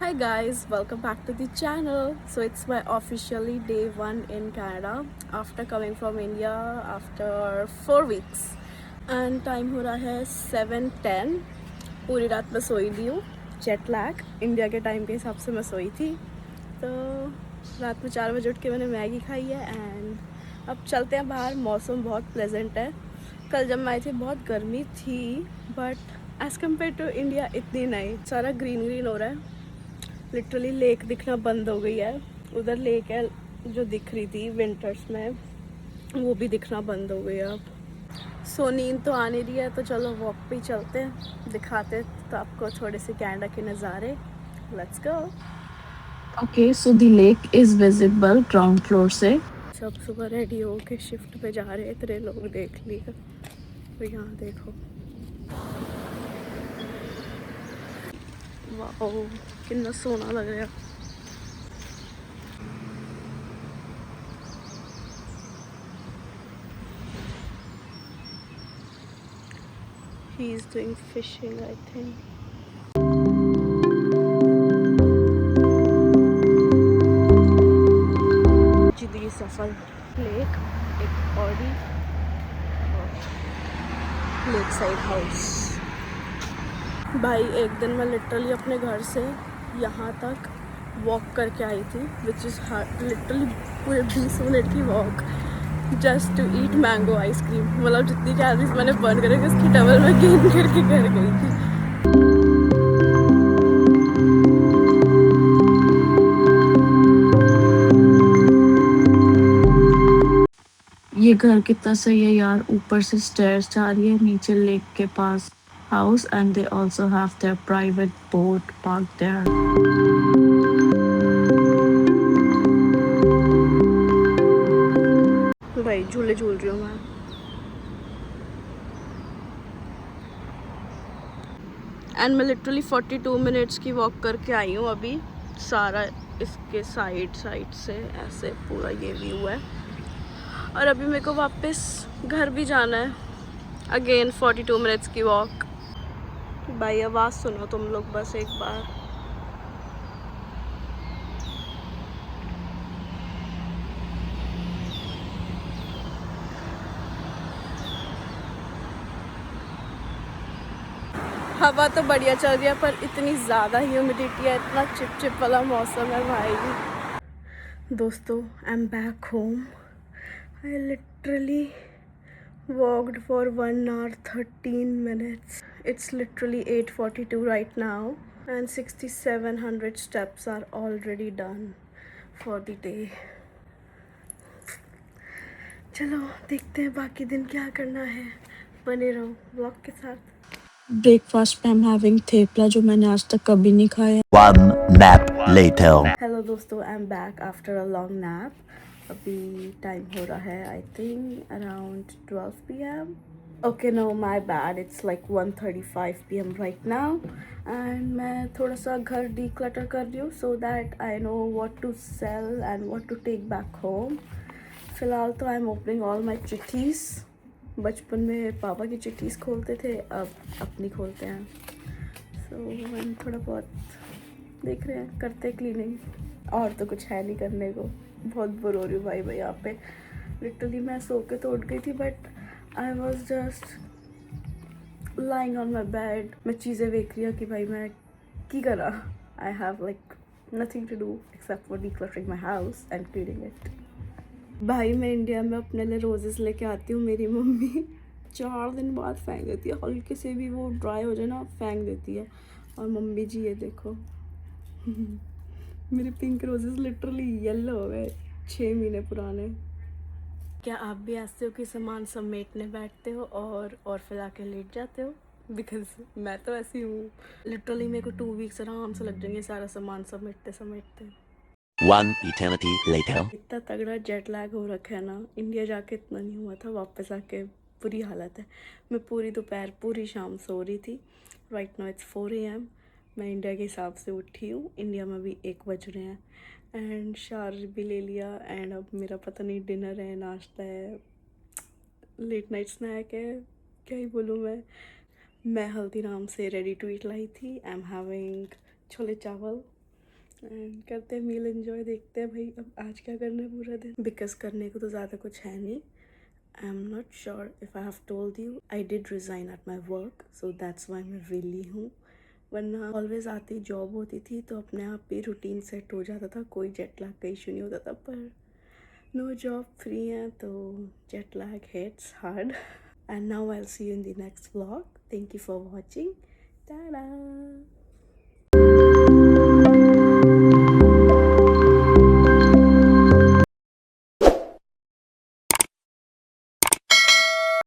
Hi guys, welcome back to the channel. So it's my officially day one in Canada after coming from India after 4 weeks. And time हो रहा है 7:10. पूरी रात मैं सोई दी हूँ. जेट लैग इंडिया के टाइम के हिसाब से मैं सोई थी. तो रात में 4 बजे उठ के मैंने मैगी खाई है एंड अब चलते हैं बाहर. मौसम बहुत प्लेजेंट है. कल जब मैं आई थी बहुत गर्मी थी but as compare to India इतनी नहीं. सारा ग्रीन ग्रीन हो रहा है. लिटरली लेक दिखना बंद हो गई है. उधर लेक है जो दिख रही थी विंटर्स में, वो भी दिखना बंद हो गई है अब. सो नींद तो आ नहीं रही है तो चलो वॉक पे ही चलते हैं, दिखाते तो आपको थोड़े से कनाडा के नज़ारे. Let's go. Okay, so the lake is visible ground floor से. सब सुबह रेडी हो के शिफ्ट पे जा रहे हैं. इतने लोग देख लिए. तो यहाँ देखो, वाह कितना सोना लग रहा है. He is doing fishing, I think. जिंदगी सफल. लेक, एक ऑडी और लेक साइड हाउस. भाई एक दिन मैं लिटरली अपने घर से यहाँ तक वॉक करके आई थी, विच इज़ लिटरली पूरे 20 मिनट की walk just to eat mango ice cream. मतलब जितनी कैलोरीज मैंने बर्न करेगी उसकी डबल मैं गेन करके घर गई थी. ये घर कितना सही है यार. ऊपर से स्टेयर्स जा रही है, नीचे लेक के पास house and they also have their private boat parked there. भाई झूले झूल रही हूँ मैं. एंड मैं लिटरली 42 मिनट्स की वॉक करके आई हूँ अभी. सारा इसके साइड से ऐसे पूरा ये व्यू है. और अभी मेरे को वापस घर भी जाना है. अगेन 42 मिनट्स की वॉक. भाई आवाज़ सुनो तुम लोग बस एक बार. हवा तो बढ़िया चल रही है पर इतनी ज़्यादा ह्यूमिडिटी है, इतना चिपचिप वाला मौसम है भाई. दोस्तों I am back home. I literally walked for 1 hour 13 minutes. It's literally 8:42 right now and 6700 steps are already done for the day. चलो देखते हैं बाकी दिन क्या करना है. बने रहो ब्लॉग के साथ. ब्रेकफास्ट में I'm having थेपला जो मैंने आज तक कभी नहीं खाया. One nap later. हेलो दोस्तों, I am back after a long nap. अभी टाइम हो रहा है I think around 12 PM. Okay no my bad, it's like 1:35 PM right now. And मैं थोड़ा सा घर डीक्लटर कर रही हूँ so that I know what to sell and what to take back home. फ़िलहाल तो I am opening all my चिट्ठीज़. बचपन में पापा की चिट्ठीज़ खोलते थे, अब अपनी खोलते हैं. सो मैंने थोड़ा बहुत देख रहे हैं, करते क्लीनिंग. और तो कुछ है नहीं करने को. बहुत बोर हो रही हूँ भाई यहाँ पे. लिटरली मैं सो के तो उठ गई थी but I was just lying on my bed. मैं चीज़ें देख रही हूँ कि भाई मैं की करा. I have like nothing to do except for decluttering my house and cleaning it. भाई मैं इंडिया में अपने लिए रोजेस लेके आती हूँ. मेरी मम्मी 4 दिन बाद फेंक देती है. हल्के से भी वो ड्राई हो जाए ना फेंक देती है. और मम्मी जी ये देखो मेरे पिंक रोजेस लिटरली येलो हो गए 6 महीने पुराने. क्या आप भी ऐसे हो कि सामान समेटने बैठते हो और फिर आके लेट जाते हो? बिकॉज मैं तो ऐसी हूँ. लिटरली मेरे को 2 वीक्स आराम से लग जाएंगे सारा सामान समेटते समेटते. One eternity later. इतना तगड़ा जेट लैग हो रखा है ना. इंडिया जाके इतना नहीं हुआ था, वापस आके बुरी हालत है. मैं पूरी दोपहर पूरी शाम सो रही थी. Right now it's 4 AM. मैं इंडिया के हिसाब से उठी हूँ. इंडिया में भी 1 बज रहे हैं एंड शावर भी ले लिया. एंड अब मेरा पता नहीं डिनर है, नाश्ता है, लेट नाइट स्नैक है, क्या ही बोलूँ मैं हल्दीराम से रेडी टू ईट लाई थी. आई एम हैविंग छोले चावल एंड करते हैं मील एंजॉय, देखते हैं भाई अब आज क्या करना है पूरा दिन, बिकॉज करने को तो ज़्यादा कुछ है नहीं. I am not sure if I have told you I did resign at my work, so that's why मैं विली हूँ. वरना ऑलवेज आती जॉब होती थी तो अपने आप ही रूटीन सेट हो जाता था, कोई जेट लैग का इशू नहीं होता था. पर नो जॉब, फ्री है तो jet lag hits hard. And now I will see you in the next vlog. Thank you for watching. Ta-da!